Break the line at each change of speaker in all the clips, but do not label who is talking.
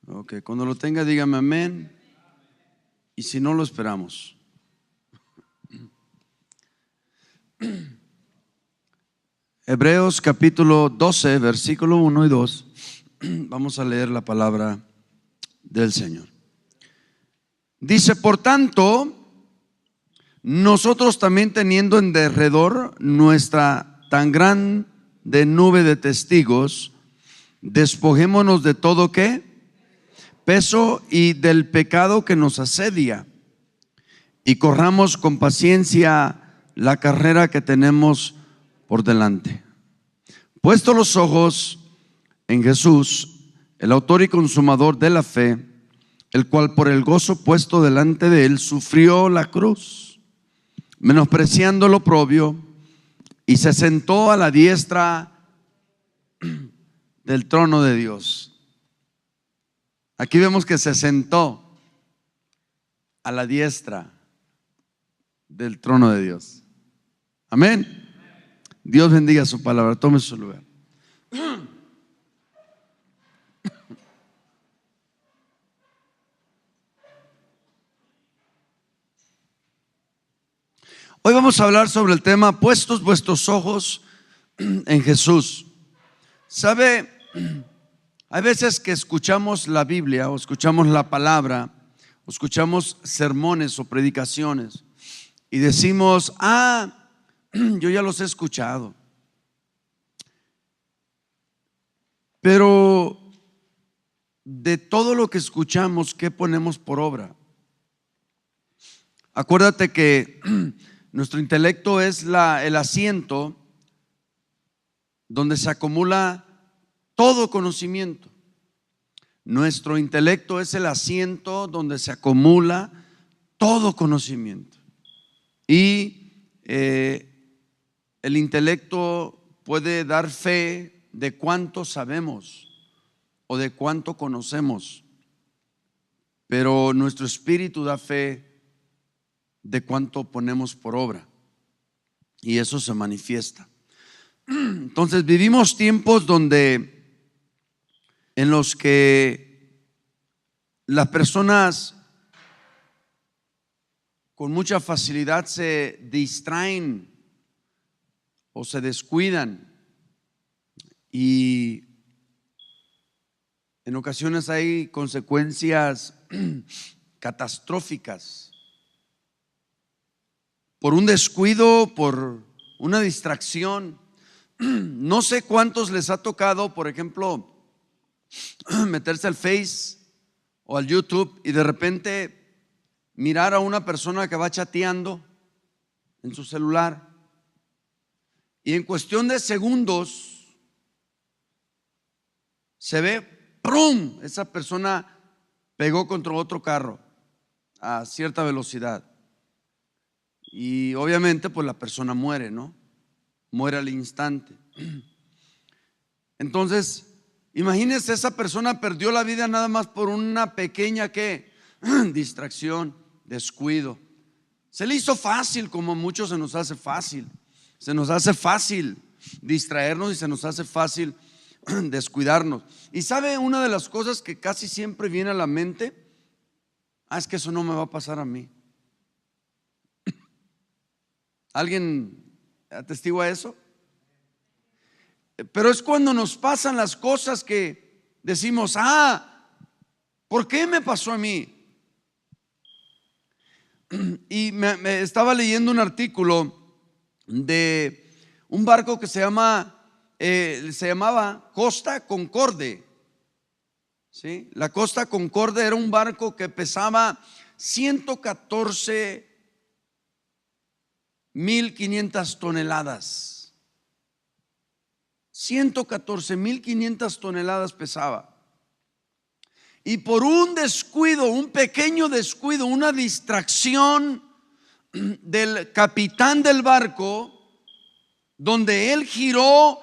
Ok, cuando lo tenga dígame amén. Y si no, lo esperamos. Hebreos capítulo 12, versículo 1 y 2. Vamos a leer la palabra del Señor. Dice: por tanto, nosotros también, teniendo en derredor nuestra tan grande nube de testigos, despojémonos de todo ¿qué? Peso y del pecado que nos asedia, y corramos con paciencia la carrera que tenemos por delante. Puesto los ojos en Jesús, el autor y consumador de la fe, el cual por el gozo puesto delante de él sufrió la cruz, menospreciando lo oprobio, y se sentó a la diestra del trono de Dios. Aquí vemos que se sentó a la diestra del trono de Dios. Amén. Dios bendiga su palabra. Tome su lugar. Hoy vamos a hablar sobre el tema: puestos vuestros ojos en Jesús. ¿Sabe? Hay veces que escuchamos la Biblia o escuchamos la palabra o escuchamos sermones o predicaciones y decimos: yo ya los he escuchado. Pero de todo lo que escuchamos, ¿qué ponemos por obra? Acuérdate que nuestro intelecto es el asiento donde se acumula todo conocimiento. Nuestro intelecto es el asiento donde se acumula todo conocimiento. Y el intelecto puede dar fe de cuánto sabemos o de cuánto conocemos, pero nuestro espíritu da fe de cuánto ponemos por obra, y eso se manifiesta. Entonces vivimos tiempos en los que las personas con mucha facilidad se distraen o se descuidan, y en ocasiones hay consecuencias catastróficas por un descuido, por una distracción. No sé cuántos les ha tocado, por ejemplo, meterse al Face o al YouTube y de repente mirar a una persona que va chateando en su celular, y en cuestión de segundos se ve, ¡prum!, esa persona pegó contra otro carro a cierta velocidad, y obviamente pues la persona muere, ¿no? Muere al instante. Entonces, imagínense, esa persona perdió la vida nada más por una pequeña distracción, descuido. Se le hizo fácil, como a muchos se nos hace fácil. Se nos hace fácil distraernos y se nos hace fácil descuidarnos. Y sabe, una de las cosas que casi siempre viene a la mente: es que eso no me va a pasar a mí. ¿Alguien atestigua eso? Pero es cuando nos pasan las cosas que decimos: ¿por qué me pasó a mí? Y me estaba leyendo un artículo de un barco que se llamaba Costa Concorde. ¿Sí? La Costa Concorde era un barco que pesaba 114,500 toneladas. 114,500 toneladas pesaba. Y por un descuido, un pequeño descuido, una distracción del capitán del barco, donde él giró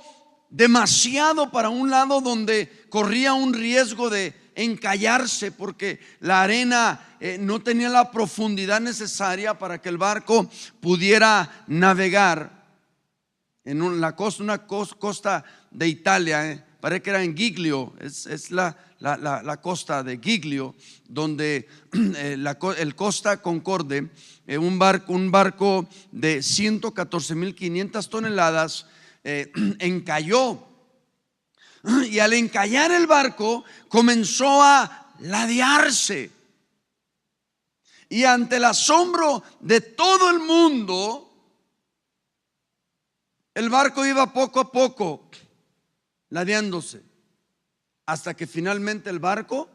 demasiado para un lado, donde corría un riesgo de encallarse porque la arena no tenía la profundidad necesaria para que el barco pudiera navegar en una costa de Italia. Parece que era en Giglio, es la la costa de Giglio, donde el Costa Concorde, un barco de 114.500 toneladas, encalló. Y al encallar el barco comenzó a ladearse. Y ante el asombro de todo el mundo, el barco iba poco a poco ladeándose, hasta que finalmente el barco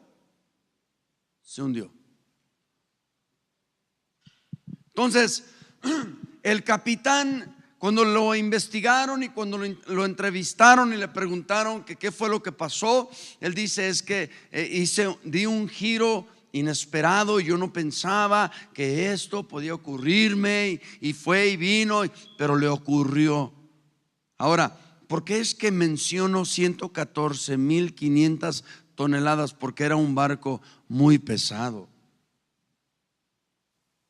se hundió. Entonces, el capitán, cuando lo investigaron y cuando lo entrevistaron y le preguntaron que qué fue lo que pasó, él dice: es que di un giro inesperado, yo no pensaba que esto podía ocurrirme, y fue y vino, pero le ocurrió. Ahora, ¿por qué es que menciono 114.500 toneladas? Porque era un barco muy pesado.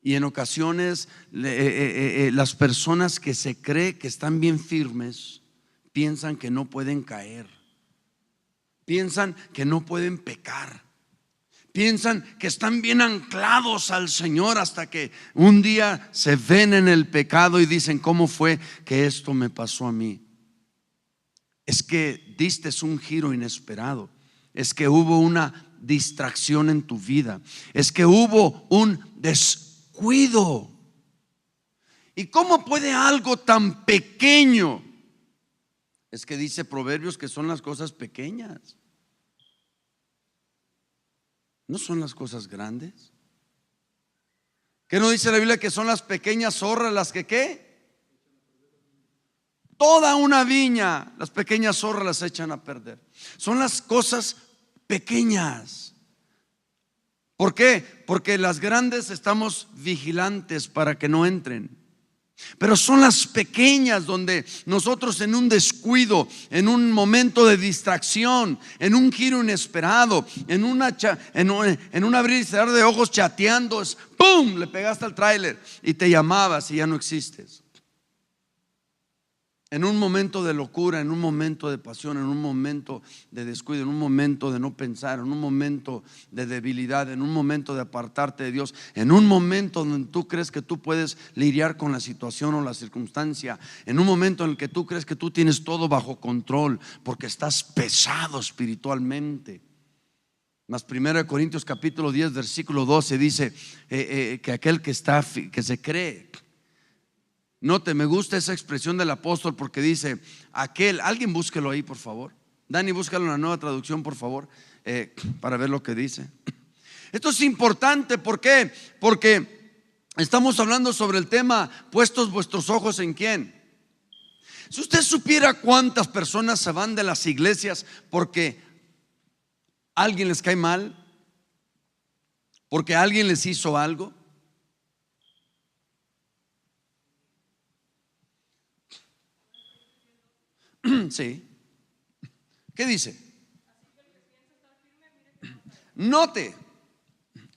Y en ocasiones las personas que se cree que están bien firmes piensan que no pueden caer, piensan que no pueden pecar, piensan que están bien anclados al Señor, hasta que un día se ven en el pecado y dicen: ¿cómo fue que esto me pasó a mí? Es que diste un giro inesperado, es que hubo una distracción en tu vida, es que hubo un descuido. ¿Y cómo puede algo tan pequeño? Es que dice Proverbios que son las cosas pequeñas, no son las cosas grandes. ¿Qué no dice la Biblia que son las pequeñas zorras las que qué? Toda una viña, las pequeñas zorras las echan a perder. Son las cosas pequeñas. ¿Por qué? Porque las grandes estamos vigilantes para que no entren. Pero son las pequeñas donde nosotros, en un descuido, en un momento de distracción, en un giro inesperado, en un abrir y cerrar de ojos chateando, ¡pum!, le pegaste al tráiler y te llamabas y ya no existes. En un momento de locura, en un momento de pasión, en un momento de descuido, en un momento de no pensar, en un momento de debilidad, en un momento de apartarte de Dios, en un momento donde tú crees que tú puedes lidiar con la situación o la circunstancia, en un momento en el que tú crees que tú tienes todo bajo control, porque estás pesado espiritualmente. Mas 1 Corintios capítulo 10 versículo 12 dice que aquel que se cree. Note, me gusta esa expresión del apóstol, porque dice alguien búsquelo ahí, por favor. Dani, búscalo en la Nueva Traducción, por favor, para ver lo que dice. Esto es importante. ¿Por qué? Porque estamos hablando sobre el tema: puestos vuestros ojos ¿en quién? Si usted supiera cuántas personas se van de las iglesias porque alguien les cae mal, porque alguien les hizo algo. Sí. ¿Qué dice? Note,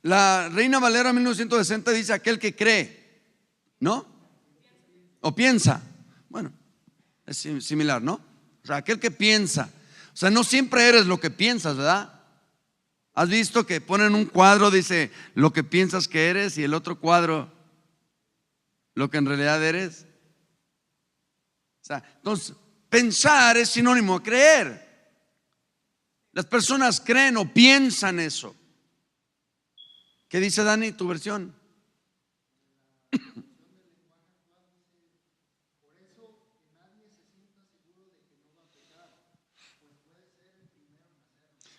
la Reina Valera 1960 dice: aquel que cree, ¿no? O piensa. Bueno, es similar, ¿no? O sea, aquel que piensa. O sea, no siempre eres lo que piensas, ¿verdad? ¿Has visto que ponen un cuadro, dice lo que piensas que eres, y el otro cuadro lo que en realidad eres? O sea, entonces, pensar es sinónimo de creer. Las personas creen o piensan eso. ¿Qué dice Dani, tu versión?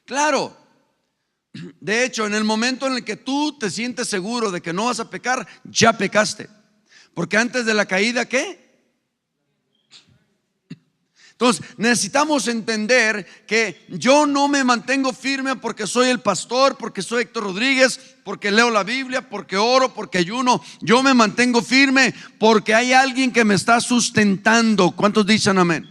Claro. De hecho, en el momento en el que tú te sientes seguro de que no vas a pecar, ya pecaste. Porque antes de la caída, ¿qué? Entonces necesitamos entender que yo no me mantengo firme porque soy el pastor, porque soy Héctor Rodríguez, porque leo la Biblia, porque oro, porque ayuno. Yo me mantengo firme porque hay alguien que me está sustentando. ¿Cuántos dicen amén?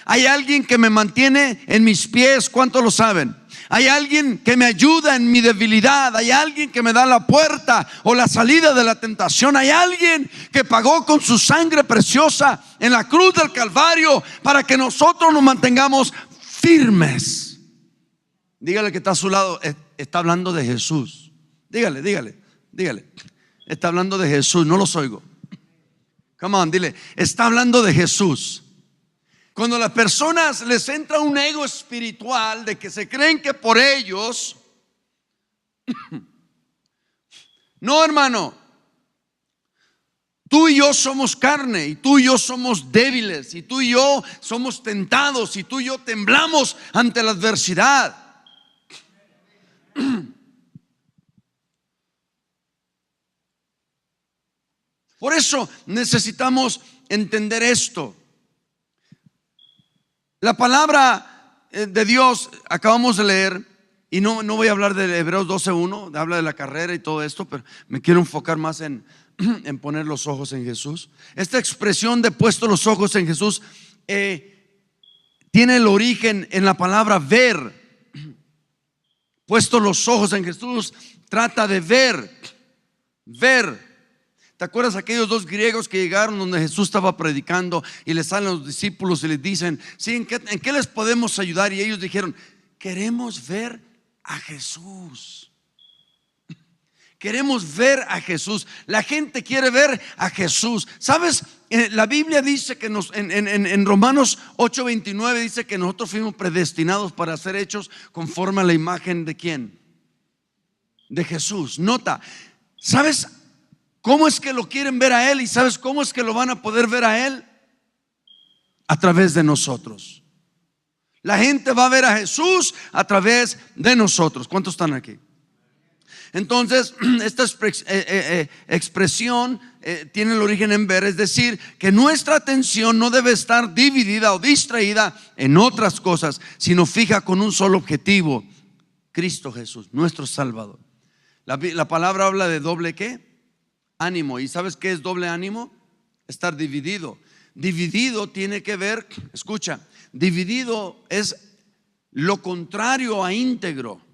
Hay alguien que me mantiene en mis pies. ¿Cuántos lo saben? Hay alguien que me ayuda en mi debilidad. Hay alguien que me da la puerta o la salida de la tentación. Hay alguien que pagó con su sangre preciosa en la cruz del Calvario para que nosotros nos mantengamos firmes. Dígale que está a su lado, está hablando de Jesús. Dígale. Está hablando de Jesús, no los oigo. Come on, dile, está hablando de Jesús. Cuando a las personas les entra un ego espiritual de que se creen que por ellos, no, hermano, tú y yo somos carne, y tú y yo somos débiles, y tú y yo somos tentados, y tú y yo temblamos ante la adversidad. Por eso necesitamos entender esto. La palabra de Dios acabamos de leer, y no voy a hablar de Hebreos 12:1, habla de la carrera y todo esto, pero me quiero enfocar más en poner los ojos en Jesús. Esta expresión de puesto los ojos en Jesús tiene el origen en la palabra ver. Puesto los ojos en Jesús trata de ver. ¿Te acuerdas aquellos dos griegos que llegaron donde Jesús estaba predicando y les salen los discípulos y les dicen, ¿sí, en qué les podemos ayudar? Y ellos dijeron, queremos ver a Jesús. Queremos ver a Jesús. La gente quiere ver a Jesús. ¿Sabes? La Biblia dice que en Romanos 8:29 dice que nosotros fuimos predestinados para ser hechos conforme a la imagen de ¿quién? De Jesús. Nota, ¿sabes cómo es que lo quieren ver a Él? ¿Y sabes cómo es que lo van a poder ver a Él? A través de nosotros. La gente va a ver a Jesús a través de nosotros. ¿Cuántos están aquí? Entonces, esta expresión tiene el origen en ver, es decir, que nuestra atención no debe estar dividida o distraída en otras cosas, sino fija con un solo objetivo: Cristo Jesús, nuestro Salvador. La palabra habla de doble ¿qué? Ánimo. ¿Y sabes qué es doble ánimo? Estar dividido. Dividido tiene que ver, escucha, dividido es lo contrario a íntegro.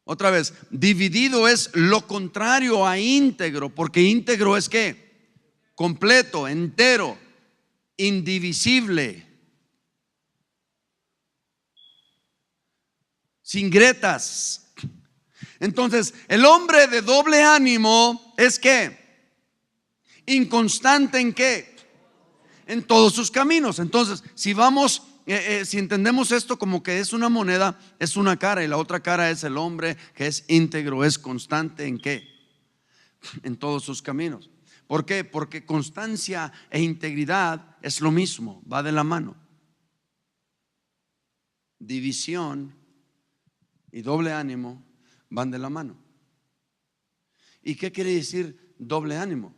Otra vez, dividido es lo contrario a íntegro, porque íntegro es ¿qué? Completo, entero, indivisible, sin grietas. Entonces, el hombre de doble ánimo es ¿qué? Inconstante en ¿qué? En todos sus caminos. Entonces, si entendemos esto como que es una moneda, es una cara, y la otra cara es el hombre que es íntegro, es constante en ¿qué? En todos sus caminos. ¿Por qué? Porque constancia e integridad es lo mismo, va de la mano. División y doble ánimo van de la mano. ¿Y qué quiere decir doble ánimo?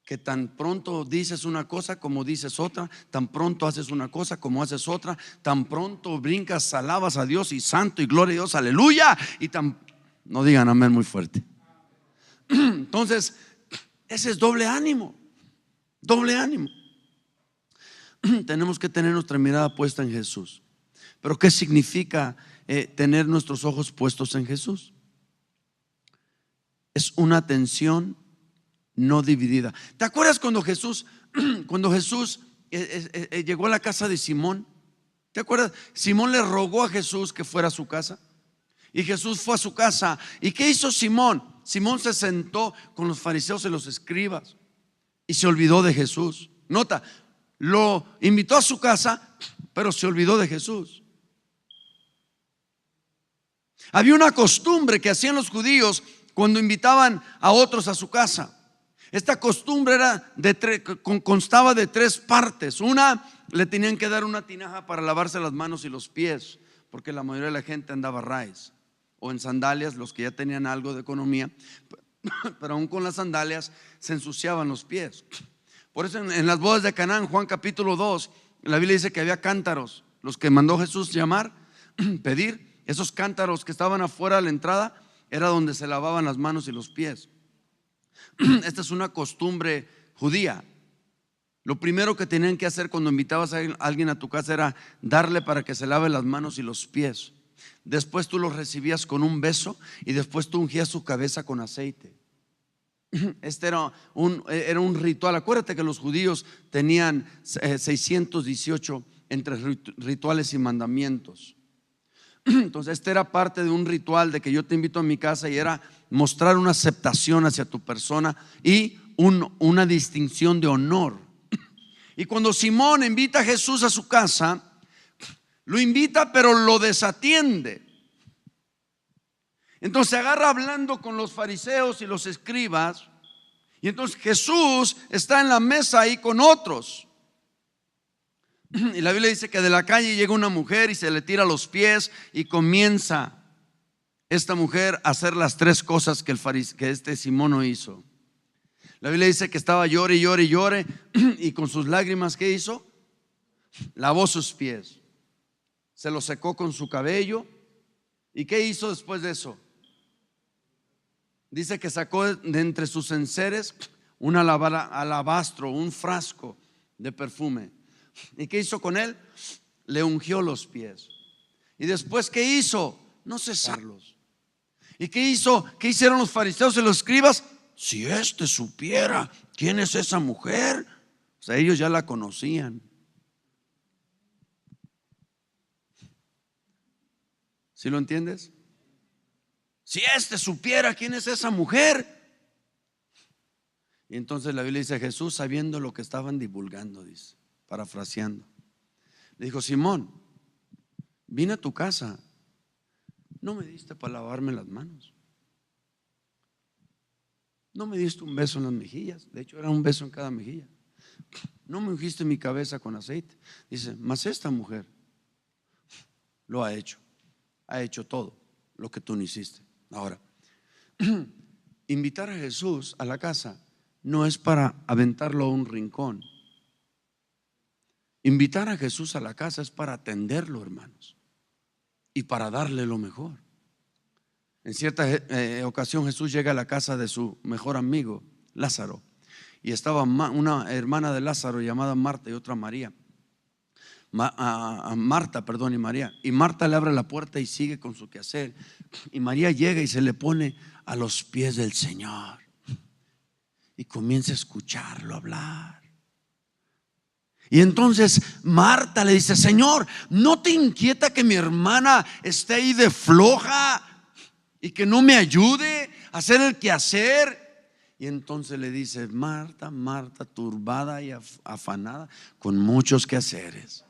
Que tan pronto dices una cosa como dices otra, tan pronto haces una cosa como haces otra, tan pronto brincas, alabas a Dios y santo y gloria a Dios, aleluya, y no digan amén muy fuerte. Entonces, ese es doble ánimo. Doble ánimo. Tenemos que tener nuestra mirada puesta en Jesús. Pero ¿qué significa tener nuestros ojos puestos en Jesús? Es una atención no dividida. ¿Te acuerdas cuando Jesús llegó a la casa de Simón? ¿Te acuerdas? Simón le rogó a Jesús que fuera a su casa, y Jesús fue a su casa. ¿Y qué hizo Simón? Simón se sentó con los fariseos y los escribas y se olvidó de Jesús. Nota, lo invitó a su casa, pero se olvidó de Jesús. Había una costumbre que hacían los judíos cuando invitaban a otros a su casa. Esta costumbre constaba de tres partes. Una, le tenían que dar una tinaja para lavarse las manos y los pies, porque la mayoría de la gente andaba raíz o en sandalias, los que ya tenían algo de economía, pero aún con las sandalias se ensuciaban los pies. Por eso en las bodas de Canaán, Juan capítulo 2, la Biblia dice que había cántaros, los que mandó Jesús llamar, pedir. Esos cántaros que estaban afuera de la entrada era donde se lavaban las manos y los pies. Esta es una costumbre judía. Lo primero que tenían que hacer cuando invitabas a alguien a tu casa era darle para que se lave las manos y los pies. Después tú los recibías con un beso, y después tú ungías su cabeza con aceite. Este era un ritual. Acuérdate que los judíos tenían 618 entre rituales y mandamientos. Entonces este era parte de un ritual de que yo te invito a mi casa y era mostrar una aceptación hacia tu persona y una distinción de honor. Y cuando Simón invita a Jesús a su casa, lo invita pero lo desatiende. Entonces se agarra hablando con los fariseos y los escribas. Y entonces Jesús está en la mesa ahí con otros. Y la Biblia dice que de la calle llega una mujer y se le tira a los pies y comienza esta mujer a hacer las tres cosas que este Simón no hizo. La Biblia dice que estaba llore y llore y llore y con sus lágrimas, ¿qué hizo? Lavó sus pies, se los secó con su cabello. ¿Y qué hizo después de eso? Dice que sacó de entre sus enseres un alabastro, un frasco de perfume. ¿Y qué hizo con él? Le ungió los pies. ¿Y después qué hizo? No cesarlos. ¿Y qué hizo? ¿Qué hicieron los fariseos y los escribas? Si este supiera quién es esa mujer. O sea, ellos ya la conocían. ¿Sí lo entiendes? Si este supiera quién es esa mujer. Y entonces la Biblia dice: Jesús, sabiendo lo que estaban divulgando, dice, parafraseando, le dijo: Simón, vine a tu casa, no me diste para lavarme las manos, no me diste un beso en las mejillas. De hecho era un beso en cada mejilla. No me ungiste mi cabeza con aceite. Dice: mas esta mujer lo ha hecho todo lo que tú no hiciste. Ahora, invitar a Jesús a la casa no es para aventarlo a un rincón. Invitar a Jesús a la casa es para atenderlo, hermanos, y para darle lo mejor. En cierta ocasión Jesús llega a la casa de su mejor amigo Lázaro, y estaba una hermana de Lázaro llamada Marta y otra María. Marta, perdón, y María. Y Marta le abre la puerta y sigue con su quehacer. Y María llega y se le pone a los pies del Señor y comienza a escucharlo hablar. Y entonces Marta le dice: Señor, ¿no te inquieta que mi hermana esté ahí de floja y que no me ayude a hacer el quehacer? Y entonces le dice: Marta, Marta, turbada y afanada con muchos quehaceres.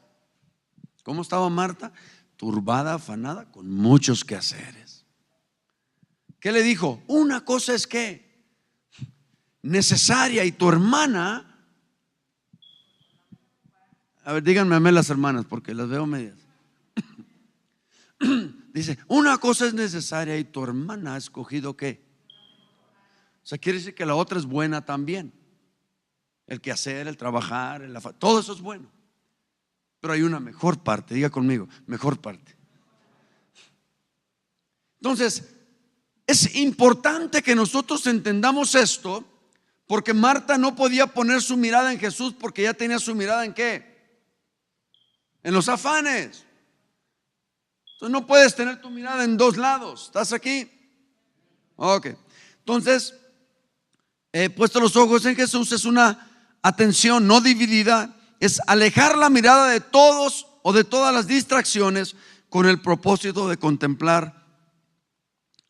¿Cómo estaba Marta? Turbada, afanada, con muchos quehaceres. ¿Qué le dijo? Una cosa es que necesaria, y tu hermana. A ver, díganme a mí las hermanas, porque las veo medias. Dice: una cosa es necesaria y tu hermana ha escogido ¿qué? O sea, quiere decir que la otra es buena también. El quehacer, el trabajar, todo eso es bueno. Pero hay una mejor parte, diga conmigo, mejor parte. Entonces, es importante que nosotros entendamos esto, porque Marta no podía poner su mirada en Jesús porque ya tenía su mirada ¿en qué? En los afanes. Entonces no puedes tener tu mirada en dos lados. ¿Estás aquí? Ok. Entonces, puesto los ojos en Jesús es una atención no dividida. Es alejar la mirada de todos o de todas las distracciones con el propósito de contemplar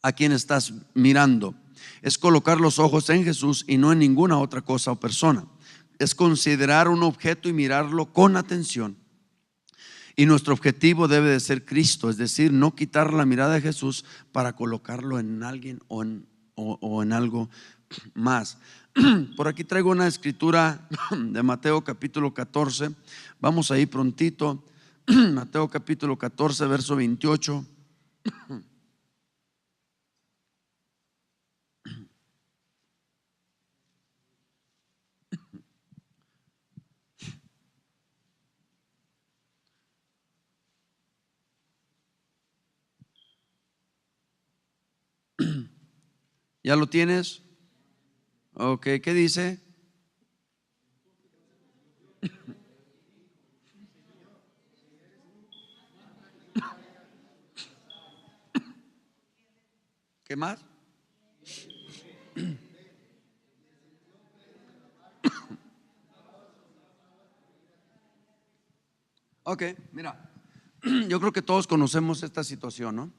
a quien estás mirando. Es colocar los ojos en Jesús y no en ninguna otra cosa o persona. Es considerar un objeto y mirarlo con atención. Y nuestro objetivo debe de ser Cristo, es decir, no quitar la mirada de Jesús para colocarlo en alguien o en algo más. Por aquí traigo una escritura de Mateo capítulo 14. Vamos a ir prontito. Mateo capítulo 14, verso 28. ¿Ya lo tienes? Ok, ¿qué dice? ¿Qué más? Ok, mira. Yo creo que todos conocemos esta situación, ¿no?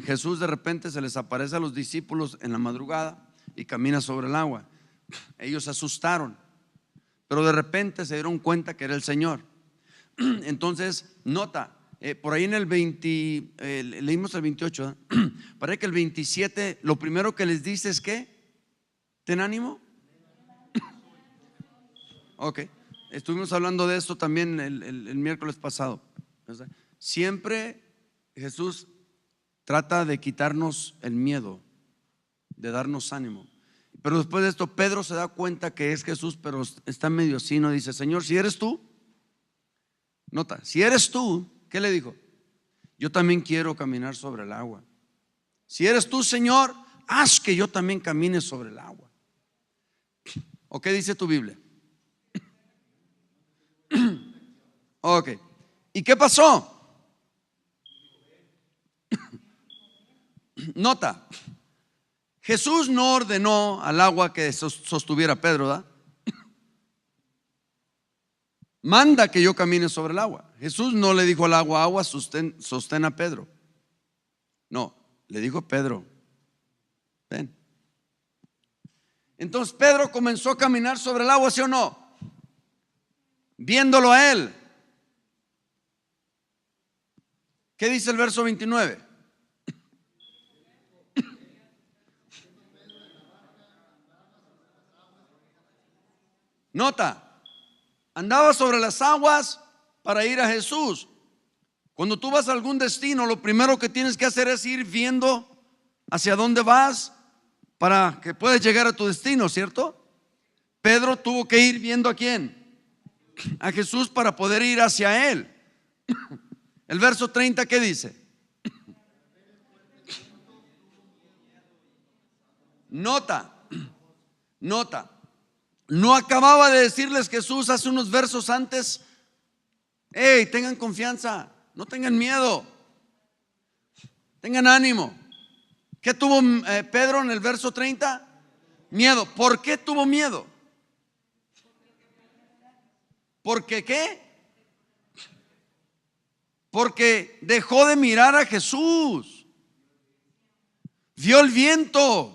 Jesús de repente se les aparece a los discípulos en la madrugada y camina sobre el agua. Ellos se asustaron, pero de repente se dieron cuenta que era el Señor. Entonces, nota, por ahí en el 20, leímos el 28, parece que el 27, lo primero que les dice es que, ten ánimo. Ok, estuvimos hablando de esto también el miércoles pasado. Siempre Jesús trata de quitarnos el miedo, de darnos ánimo. Pero después de esto Pedro se da cuenta que es Jesús, pero está medio así, no dice: Señor, si eres tú, nota, si eres tú, ¿qué le dijo? Yo también quiero caminar sobre el agua. Si eres tú, Señor, haz que yo también camine sobre el agua. ¿O qué dice tu Biblia? Ok, ¿y qué pasó? Nota, Jesús no ordenó al agua que sostuviera a Pedro, ¿verdad? Manda que yo camine sobre el agua. Jesús no le dijo al agua: agua, sostén a Pedro. No, le dijo: Pedro, ven. Entonces Pedro comenzó a caminar sobre el agua, ¿sí o no? Viéndolo a él. ¿Qué dice el verso 29? Nota, andaba sobre las aguas para ir a Jesús. Cuando tú vas a algún destino, lo primero que tienes que hacer es ir viendo hacia dónde vas para que puedas llegar a tu destino, ¿cierto? Pedro tuvo que ir viendo ¿a quién? A Jesús para poder ir hacia él. El verso 30, ¿qué dice? Nota, nota. No acababa de decirles Jesús hace unos versos antes: hey, tengan confianza, no tengan miedo, tengan ánimo. ¿Qué tuvo Pedro en el verso 30? Miedo. ¿Por qué tuvo miedo? ¿Porque qué? Porque dejó de mirar a Jesús. Vio el viento.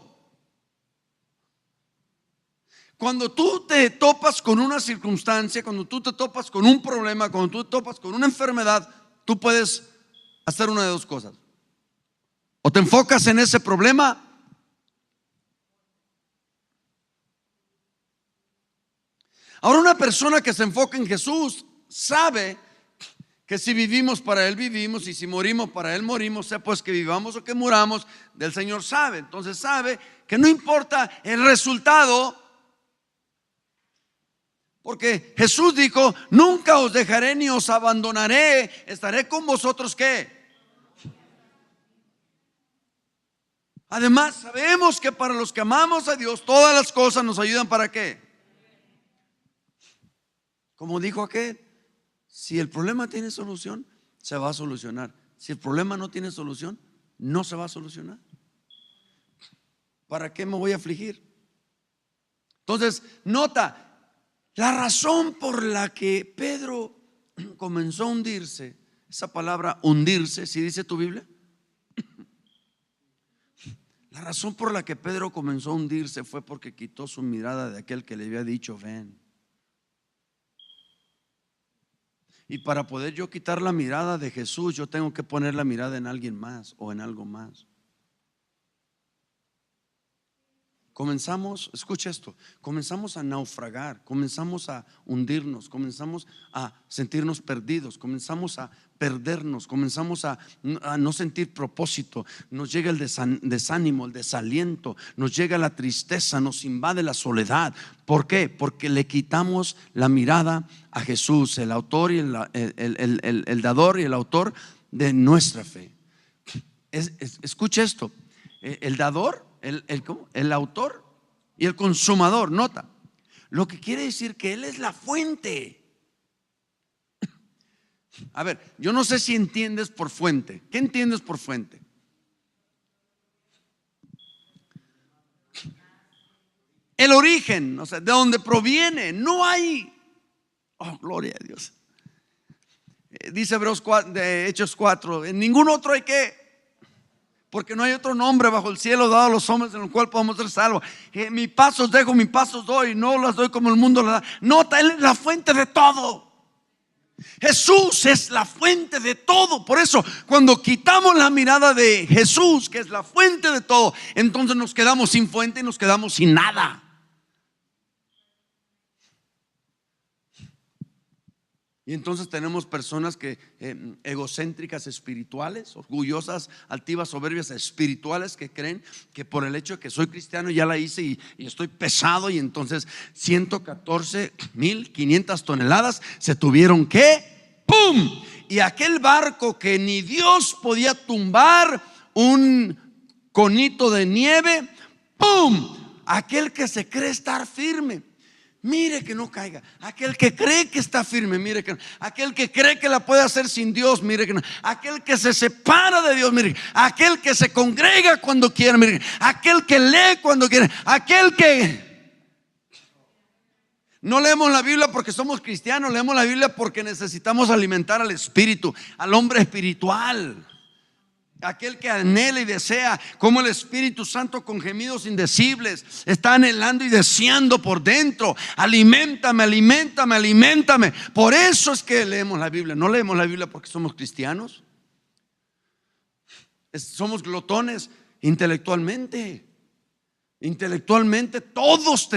Cuando tú te topas con una circunstancia, cuando tú te topas con un problema, cuando tú te topas con una enfermedad, tú puedes hacer una de dos cosas: o te enfocas en ese problema, ahora una persona que se enfoca en Jesús sabe que si vivimos para Él vivimos, y si morimos para Él morimos, sea pues que vivamos o que muramos, del Señor sabe. Entonces sabe que no importa el resultado, porque Jesús dijo: nunca os dejaré ni os abandonaré, estaré con vosotros. ¿Qué? Además sabemos que para los que amamos a Dios todas las cosas nos ayudan. ¿Para qué? Como dijo aquel: si el problema tiene solución, se va a solucionar. Si el problema no tiene solución, no se va a solucionar. ¿Para qué me voy a afligir? Entonces, nota, la razón por la que Pedro comenzó a hundirse, esa palabra hundirse, ¿sí dice tu Biblia? La razón por la que Pedro comenzó a hundirse fue porque quitó su mirada de aquel que le había dicho: ven. Y para poder yo quitar la mirada de Jesús, yo tengo que poner la mirada en alguien más o en algo más. Comenzamos, escucha esto, comenzamos a naufragar, comenzamos a hundirnos, comenzamos a sentirnos perdidos, comenzamos a perdernos, comenzamos a no sentir propósito, nos llega el desánimo, el desaliento, nos llega la tristeza, nos invade la soledad. ¿Por qué? Porque le quitamos la mirada a Jesús, el autor y el dador y el autor de nuestra fe. Escucha esto, el dador, el autor y el consumador. Nota, lo que quiere decir que Él es la fuente. A ver, yo no sé si entiendes por fuente. ¿Qué entiendes por fuente? El origen, o sea, de donde proviene. No hay, oh, gloria a Dios. Dice Hechos 4, en ningún otro hay que, porque no hay otro nombre bajo el cielo dado a los hombres en el cual podamos ser salvos. Mi paz os dejo, mi paz os doy, no las doy como el mundo las da. Nota, Él es la fuente de todo. Jesús es la fuente de todo. Por eso cuando quitamos la mirada de Jesús, que es la fuente de todo, entonces nos quedamos sin fuente y nos quedamos sin nada. Y entonces tenemos personas que egocéntricas espirituales, orgullosas, altivas, soberbias espirituales, que creen que por el hecho de que soy cristiano ya la hice y estoy pesado, y entonces 114,500 toneladas se tuvieron que ¡pum! Y aquel barco que ni Dios podía tumbar, un conito de nieve, ¡pum! Aquel que se cree estar firme, mire que no caiga. Aquel que cree que está firme, mire que no. Aquel que cree que la puede hacer sin Dios, mire que no. Aquel que se separa de Dios, mire. Aquel que se congrega cuando quiere, mire. Aquel que lee cuando quiere. Aquel que no leemos la Biblia porque somos cristianos, leemos la Biblia porque necesitamos alimentar al espíritu, al hombre espiritual. Aquel que anhela y desea, como el Espíritu Santo con gemidos indecibles está anhelando y deseando por dentro. Aliméntame, aliméntame, aliméntame. Por eso es que leemos la Biblia. No leemos la Biblia porque somos cristianos. Somos glotones intelectualmente. Intelectualmente todos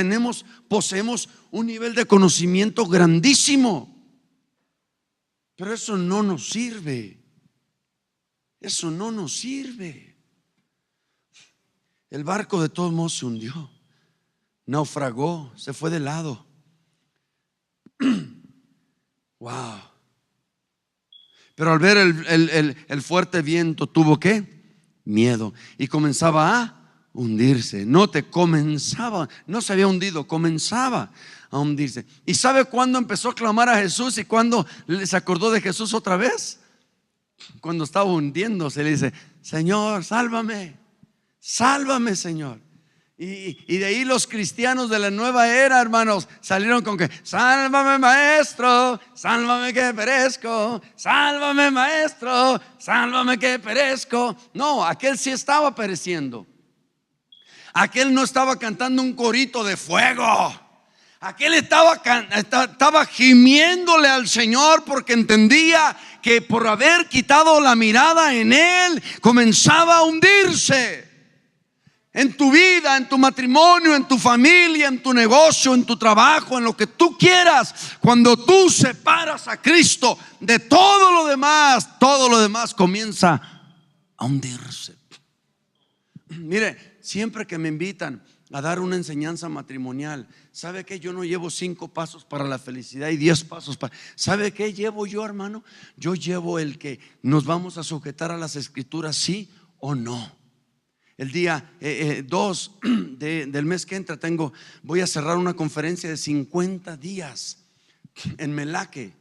poseemos un nivel de conocimiento grandísimo, pero eso no nos sirve. Eso no nos sirve. El barco de todos modos se hundió, naufragó, se fue de lado. Wow. Pero al ver el fuerte viento, tuvo ¿qué? Miedo, y comenzaba a hundirse. Comenzaba, no se había hundido, comenzaba a hundirse. ¿Y sabe cuándo empezó a clamar a Jesús y cuándo se acordó de Jesús otra vez? Cuando estaba hundiéndose, le dice: Señor, sálvame, sálvame, Señor. Y de ahí los cristianos de la nueva era, hermanos, salieron con que: sálvame, maestro, sálvame que perezco, sálvame, maestro, sálvame que perezco. No, aquel sí estaba pereciendo. Aquel no estaba cantando un corito de fuego. Aquel estaba gimiéndole al Señor porque entendía que por haber quitado la mirada en Él, comenzaba a hundirse. En tu vida, en tu matrimonio, en tu familia, en tu negocio, en tu trabajo, en lo que tú quieras. Cuando tú separas a Cristo de todo lo demás comienza a hundirse. Mire, siempre que me invitan a dar una enseñanza matrimonial, ¿sabe qué? Yo no llevo 5 pasos para la felicidad y 10 pasos para... ¿Sabe qué llevo yo, hermano? Yo llevo el que nos vamos a sujetar a las escrituras, sí o no. El día 2 del mes que entra voy a cerrar una conferencia de 50 días en Melaque,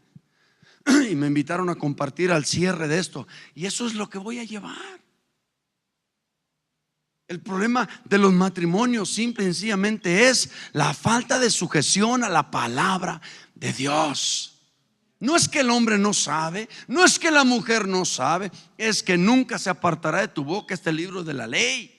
y me invitaron a compartir al cierre de esto, y eso es lo que voy a llevar. El problema de los matrimonios simple y sencillamente es la falta de sujeción a la palabra de Dios. No es que el hombre no sabe, no es que la mujer no sabe, es que nunca se apartará de tu boca este libro de la ley.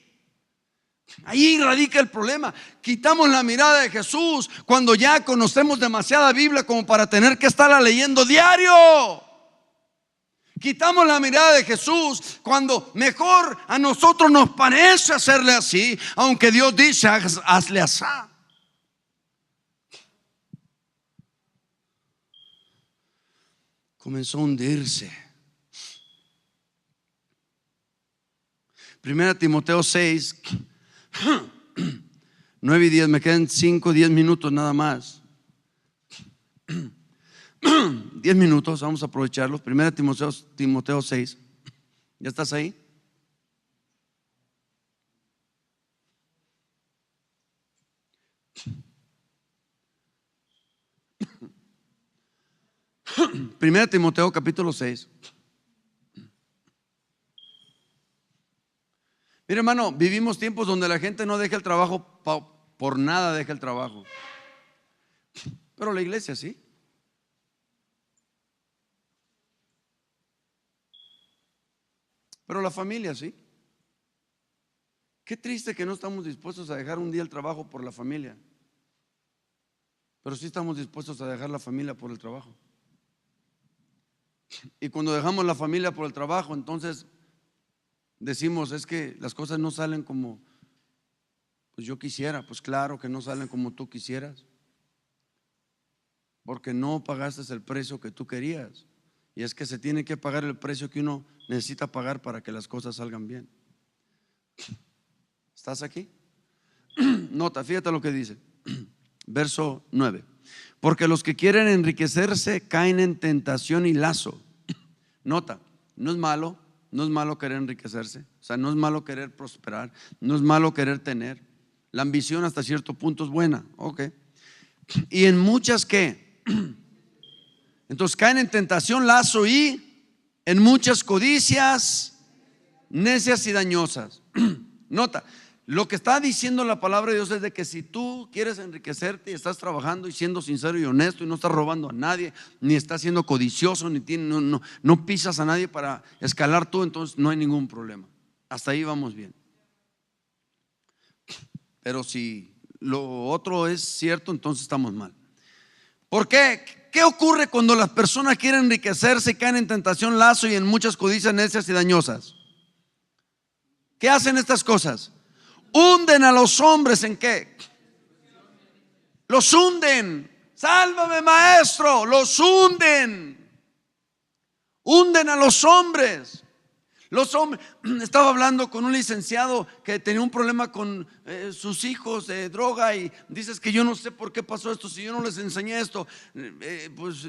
Ahí radica el problema. Quitamos la mirada de Jesús cuando ya conocemos demasiada Biblia como para tener que estarla leyendo diario. Quitamos la mirada de Jesús cuando mejor a nosotros nos parece hacerle así, aunque Dios dice: hazle así. Comenzó a hundirse. 1 Timoteo 6, 9 y 10. Me quedan 5, 10 minutos nada más. 10 minutos, vamos a aprovecharlos. 1 Timoteo 6. ¿Ya estás ahí? Primera Timoteo capítulo 6. Mira, hermano, vivimos tiempos donde la gente no deja el trabajo por nada, deja el trabajo. Pero la iglesia sí. pero la familia sí. Qué triste que no estamos dispuestos a dejar un día el trabajo por la familia, pero sí estamos dispuestos a dejar la familia por el trabajo. Y cuando dejamos la familia por el trabajo, entonces decimos, es que las cosas no salen como pues yo quisiera. Pues claro que no salen como tú quisieras, porque no pagaste el precio que tú querías. Y es que se tiene que pagar el precio que uno necesita pagar para que las cosas salgan bien. ¿Estás aquí? Nota, fíjate lo que dice. Verso 9. Porque los que quieren enriquecerse caen en tentación y lazo. Nota, no es malo querer enriquecerse. O sea, no es malo querer prosperar, no es malo querer tener. La ambición hasta cierto punto es buena, ok. Y en muchas que entonces caen en tentación, lazo y en muchas codicias necias y dañosas. Nota, lo que está diciendo la palabra de Dios es de que si tú quieres enriquecerte y estás trabajando y siendo sincero y honesto y no estás robando a nadie, ni estás siendo codicioso, ni no pisas a nadie para escalar tú, entonces no hay ningún problema. Hasta ahí vamos bien. Pero si lo otro es cierto, entonces estamos mal. ¿Por qué? ¿Qué ocurre cuando las personas quieren enriquecerse y caen en tentación, lazo y en muchas codicias necias y dañosas? ¿Qué hacen estas cosas? Hunden a los hombres ¿en qué? Los hunden. Sálvame, maestro. Los hunden. Hunden a los hombres. Los hombres. Estaba hablando con un licenciado que tenía un problema con sus hijos de droga y dices que yo no sé por qué pasó esto. Si yo no les enseñé esto, pues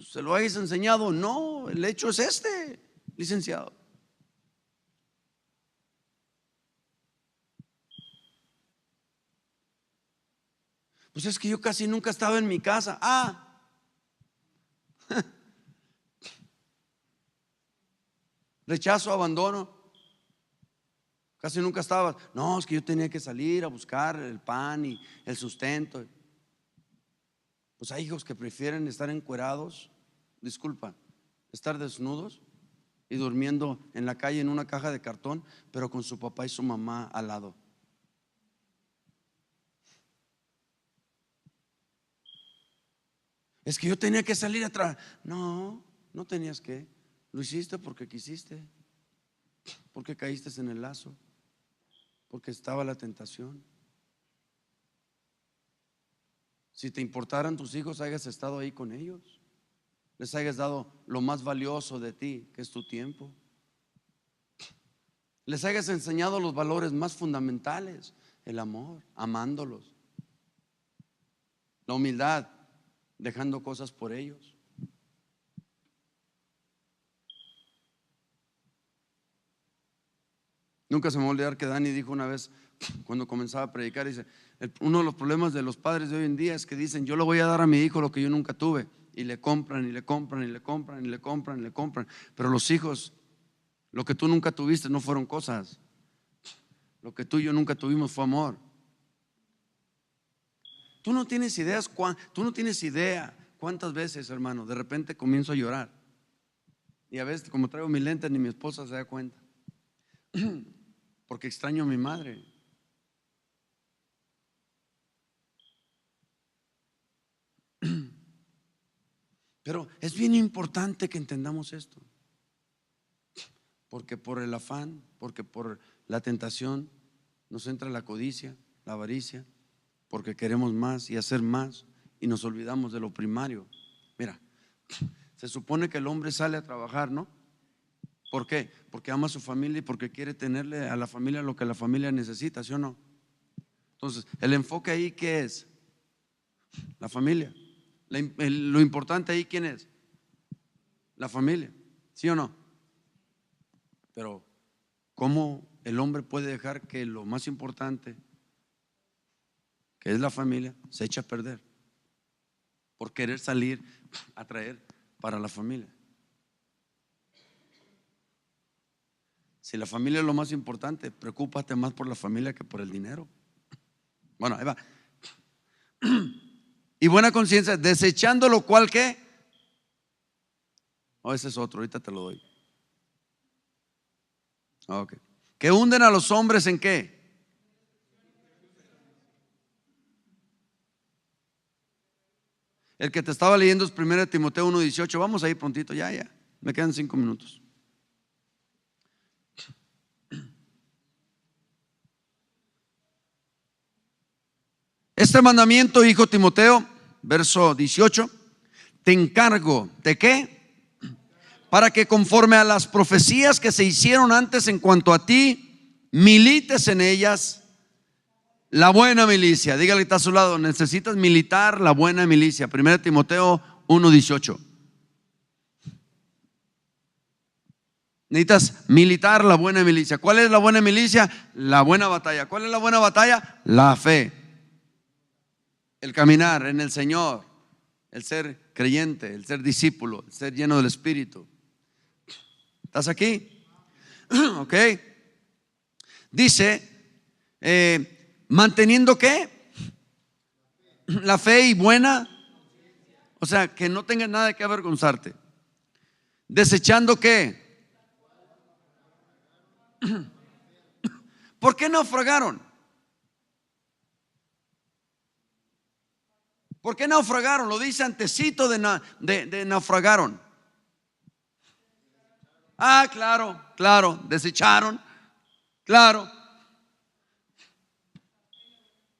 se lo hayas enseñado. No, el hecho es este, licenciado. Pues es que yo casi nunca estaba en mi casa. Rechazo, abandono. Casi nunca estaba. No, es que yo tenía que salir a buscar el pan y el sustento. Pues hay hijos que prefieren estar encuerados, disculpa, estar desnudos y durmiendo en la calle en una caja de cartón, pero con su papá y su mamá al lado. Es que yo tenía que salir atrás. No, no tenías que. Lo hiciste porque quisiste, porque caíste en el lazo, porque estaba la tentación. Si te importaran tus hijos, hayas estado ahí con ellos, les hayas dado lo más valioso de ti, que es tu tiempo. Les hayas enseñado los valores más fundamentales, el amor, amándolos, la humildad, dejando cosas por ellos. Nunca se me va a olvidar que Dani dijo una vez, cuando comenzaba a predicar, dice, uno de los problemas de los padres de hoy en día es que dicen, yo le voy a dar a mi hijo lo que yo nunca tuve, y le compran y le compran y le compran y le compran y le compran. Pero los hijos, lo que tú nunca tuviste no fueron cosas, lo que tú y yo nunca tuvimos fue amor. Tú no tienes idea cuántas veces, hermano, de repente comienzo a llorar, y a veces como traigo mi lente ni mi esposa se da cuenta, porque extraño a mi madre. Pero es bien importante que entendamos esto, porque por el afán, porque por la tentación nos entra la codicia, la avaricia, porque queremos más y hacer más y nos olvidamos de lo primario. Mira, se supone que el hombre sale a trabajar, ¿no? ¿Por qué? Porque ama a su familia y porque quiere tenerle a la familia lo que la familia necesita, ¿sí o no? Entonces, el enfoque ahí, ¿qué es? La familia. Lo importante ahí, ¿quién es? La familia, ¿sí o no? Pero ¿cómo el hombre puede dejar que lo más importante, que es la familia, se eche a perder por querer salir a traer para la familia? Si la familia es lo más importante, preocúpate más por la familia que por el dinero. Bueno, ahí va. Y buena conciencia, desechando lo cual, ¿qué? Ese es otro, ahorita te lo doy. Ok. Que hunden a los hombres ¿en qué? El que te estaba leyendo es 1 Timoteo 1:18. Vamos a ir prontito, ya. Me quedan 5 minutos. Este mandamiento, hijo Timoteo, verso 18, te encargo, ¿de qué? Para que conforme a las profecías que se hicieron antes en cuanto a ti, milites en ellas la buena milicia. Dígale que está a su lado, necesitas militar la buena milicia. 1 Timoteo 1:18. Necesitas militar la buena milicia. ¿Cuál es la buena milicia? La buena batalla. ¿Cuál es la buena batalla? La fe, el caminar en el Señor, el ser creyente, el ser discípulo, el ser lleno del Espíritu. ¿Estás aquí? Ok. Dice, manteniendo ¿qué? La fe y buena. O sea, que no tengas nada que avergonzarte. Desechando ¿qué? ¿Por qué naufragaron? ¿Por qué naufragaron? Lo dice antecito de naufragaron. Ah, claro, desecharon, claro.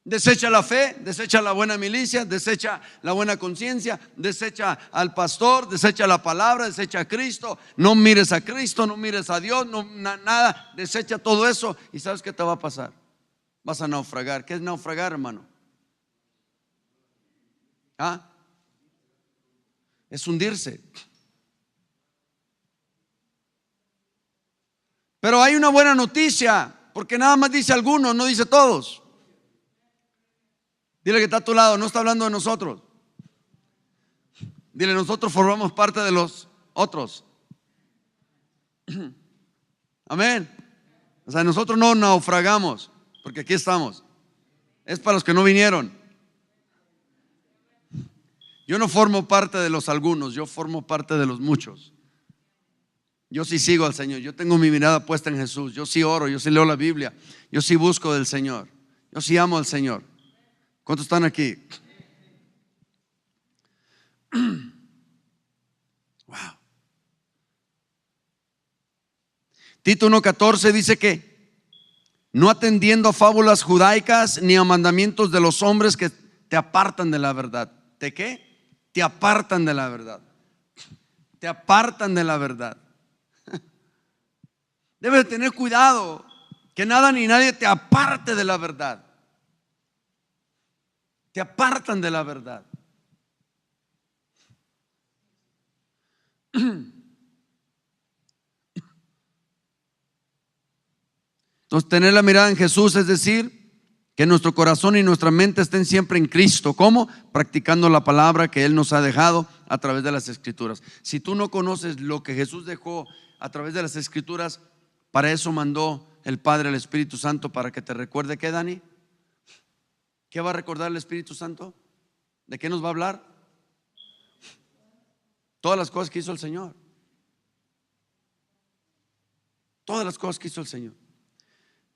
Desecha la fe, desecha la buena milicia, desecha la buena conciencia, desecha al pastor, desecha la palabra, desecha a Cristo. No mires a Cristo, no mires a Dios, nada. Desecha todo eso y ¿sabes qué te va a pasar? Vas a naufragar. ¿Qué es naufragar, hermano? ¿Ah? Es hundirse. Pero hay una buena noticia, porque nada más dice algunos, no dice todos. Dile que está a tu lado, no está hablando de nosotros. Dile, nosotros formamos parte de los otros. Amén. O sea, nosotros no naufragamos, porque aquí estamos. Es para los que no vinieron. Yo no formo parte de los algunos, yo formo parte de los muchos. Yo sí sigo al Señor, yo tengo mi mirada puesta en Jesús, yo sí oro, yo sí leo la Biblia, yo sí busco del Señor, yo sí amo al Señor. ¿Cuántos están aquí? Wow. Tito 1:14 dice que no atendiendo a fábulas judaicas ni a mandamientos de los hombres que te apartan de la verdad. ¿De qué? Te apartan de la verdad. Te apartan de la verdad. Debes tener cuidado que nada ni nadie te aparte de la verdad. Te apartan de la verdad. Entonces, tener la mirada en Jesús es decir, que nuestro corazón y nuestra mente estén siempre en Cristo. ¿Cómo? Practicando la palabra que Él nos ha dejado a través de las Escrituras. Si tú no conoces lo que Jesús dejó a través de las Escrituras, para eso mandó el Padre al Espíritu Santo, para que te recuerde. ¿Qué, Dani? ¿Qué va a recordar el Espíritu Santo? ¿De qué nos va a hablar? Todas las cosas que hizo el Señor. Todas las cosas que hizo el Señor.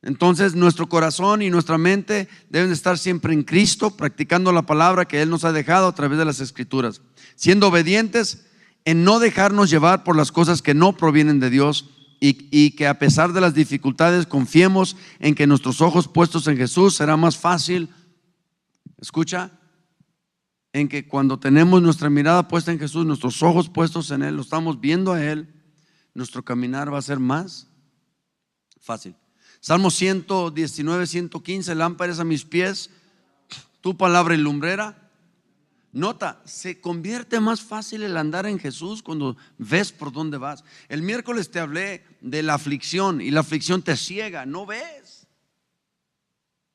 Entonces nuestro corazón y nuestra mente deben estar siempre en Cristo, practicando la palabra que Él nos ha dejado a través de las Escrituras, siendo obedientes en no dejarnos llevar por las cosas que no provienen de Dios, y que a pesar de las dificultades confiemos en que nuestros ojos puestos en Jesús será más fácil. Escucha, en que cuando tenemos nuestra mirada puesta en Jesús, nuestros ojos puestos en Él, lo estamos viendo a Él, nuestro caminar va a ser más fácil. Salmo 119, 115, lámpara es a mis pies, tu palabra y lumbrera. Nota, se convierte más fácil el andar en Jesús cuando ves por dónde vas. El miércoles te hablé de la aflicción, y la aflicción te ciega, no ves.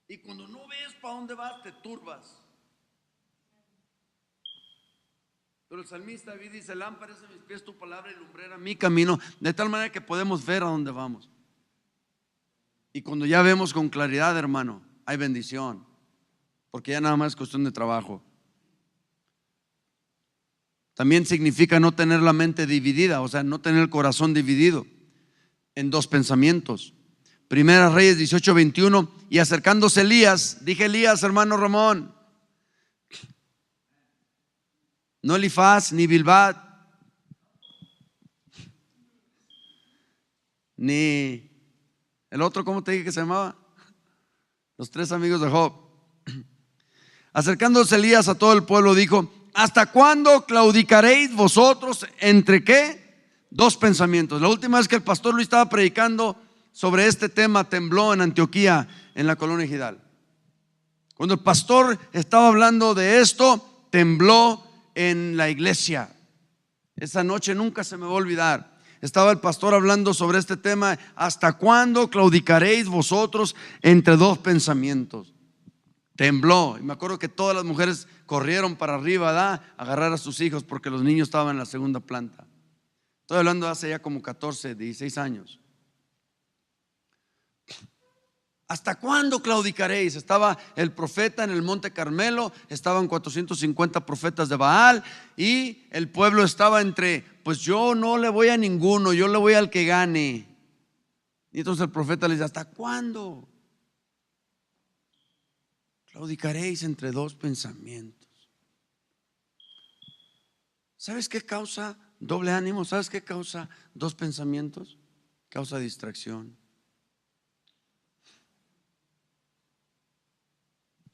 Y cuando no ves para dónde vas, te turbas. Pero el salmista David dice, lámpara es a mis pies tu palabra y lumbrera mi camino, de tal manera que podemos ver a dónde vamos. Y cuando ya vemos con claridad, hermano, hay bendición, porque ya nada más es cuestión de trabajo. También significa no tener la mente dividida, o sea, no tener el corazón dividido. en dos pensamientos. Primera Reyes 18:21. Y acercándose Elías, dije Elías, hermano Ramón, no Elifaz, ni Bilbad, ni el otro, ¿cómo te dije que se llamaba? Los tres amigos de Job. Acercándose Elías a todo el pueblo, dijo: ¿hasta cuándo claudicaréis vosotros entre qué? Dos pensamientos. La última vez que el pastor Luis estaba predicando sobre este tema, tembló en Antioquía, en la colonia Ejidal. Cuando el pastor estaba hablando de esto, tembló en la iglesia. Esa noche nunca se me va a olvidar. Estaba el pastor hablando sobre este tema: ¿hasta cuándo claudicaréis vosotros entre dos pensamientos? Tembló, y me acuerdo que todas las mujeres corrieron para arriba, a agarrar a sus hijos, porque los niños estaban en la segunda planta. Estoy hablando de hace ya como 14, 16 años. ¿Hasta cuándo claudicaréis? Estaba el profeta en el monte Carmelo, estaban 450 profetas de Baal, y el pueblo estaba entre: pues yo no le voy a ninguno, yo le voy al que gane. Y entonces el profeta le dice: ¿hasta cuándo claudicaréis entre dos pensamientos? ¿Sabes qué causa doble ánimo? ¿Sabes qué causa dos pensamientos? Causa distracción.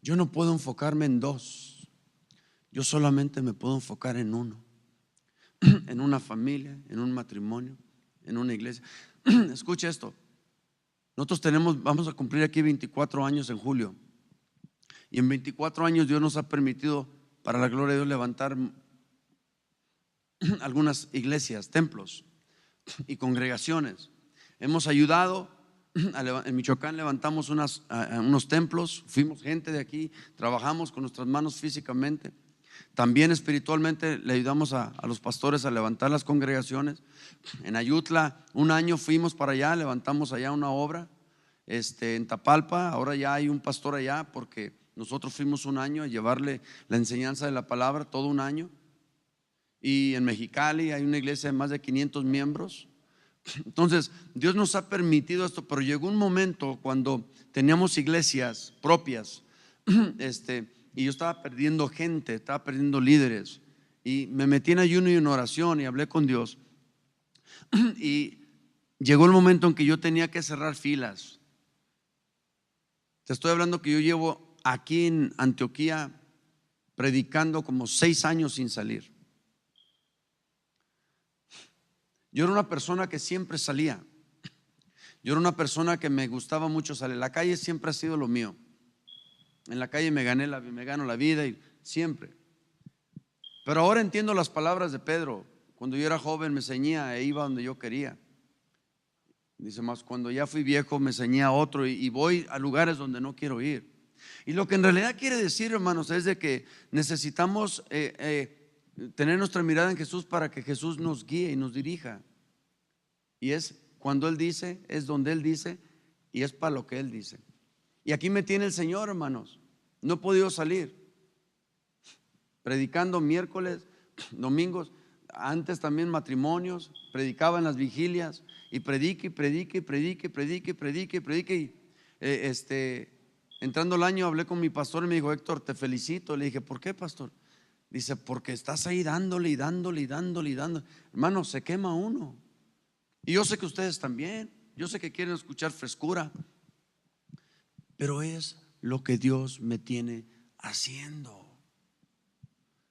Yo no puedo enfocarme en dos, yo solamente me puedo enfocar en uno. En una familia, en un matrimonio, en una iglesia. Escucha esto. Nosotros vamos a cumplir aquí 24 años en julio. Y en 24 años Dios nos ha permitido, para la gloria de Dios, levantar algunas iglesias, templos y congregaciones. Hemos ayudado. En Michoacán levantamos unos templos, fuimos gente de aquí, trabajamos con nuestras manos físicamente. También espiritualmente le ayudamos a los pastores a levantar las congregaciones. En Ayutla, un año fuimos para allá, levantamos allá una obra. En Tapalpa, ahora ya hay un pastor allá, porque nosotros fuimos un año a llevarle la enseñanza de la palabra, todo un año. Y en Mexicali hay una iglesia de más de 500 miembros. Entonces Dios nos ha permitido esto, pero llegó un momento cuando teníamos iglesias propias, y yo estaba perdiendo gente, estaba perdiendo líderes, y me metí en ayuno y en oración y hablé con Dios. Y llegó el momento en que yo tenía que cerrar filas. Te estoy hablando que yo llevo aquí en Antioquía predicando como 6 años sin salir. Yo era una persona que siempre salía. Yo era una persona que me gustaba mucho salir. La calle siempre ha sido lo mío. En la calle me gano la vida, y siempre. Pero ahora entiendo las palabras de Pedro. Cuando yo era joven me ceñía e iba donde yo quería. Dice más: cuando ya fui viejo me ceñía a otro, y voy a lugares donde no quiero ir. Y lo que en realidad quiere decir, hermanos, es de que necesitamos tener nuestra mirada en Jesús, para que Jesús nos guíe y nos dirija. Y es cuando Él dice, es donde Él dice, y es para lo que Él dice. Y aquí me tiene el Señor, hermanos. No he podido salir, predicando miércoles, domingos, antes también matrimonios, predicaba en las vigilias, y predique, y predique, y predique, y predique, y predique, y predique. Y entrando el año hablé con mi pastor y me dijo: Héctor, te felicito. Le dije: ¿por qué, pastor? Dice: porque estás ahí dándole y dándole y dándole y dándole. Hermano, se quema uno. Y yo sé que ustedes también, yo sé que quieren escuchar frescura, pero es lo que Dios me tiene haciendo.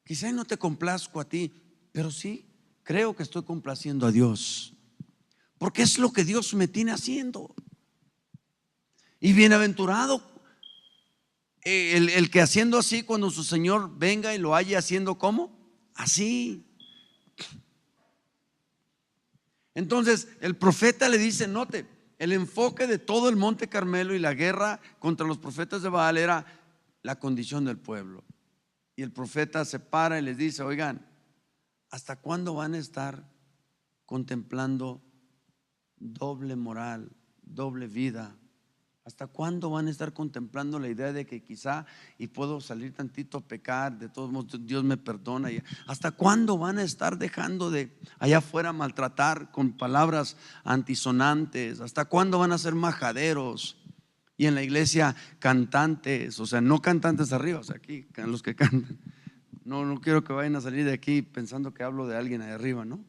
Quizá no te complazco a ti, pero sí creo que estoy complaciendo a Dios, porque es lo que Dios me tiene haciendo. Y bienaventurado el que haciendo así, cuando su Señor venga y lo haya haciendo, ¿cómo? Así. Entonces el profeta le dice, note, el enfoque de todo el monte Carmelo y la guerra contra los profetas de Baal era la condición del pueblo. Y el profeta se para y les dice: oigan, ¿hasta cuándo van a estar contemplando doble moral, doble vida? ¿Hasta cuándo van a estar contemplando la idea de que quizá y puedo salir tantito a pecar, de todos modos Dios me perdona? ¿Hasta cuándo van a estar dejando de allá afuera maltratar con palabras antisonantes? ¿Hasta cuándo van a ser majaderos? Y en la iglesia cantantes, o sea, no cantantes arriba, o sea, aquí los que cantan. No quiero que vayan a salir de aquí pensando que hablo de alguien ahí arriba, ¿no?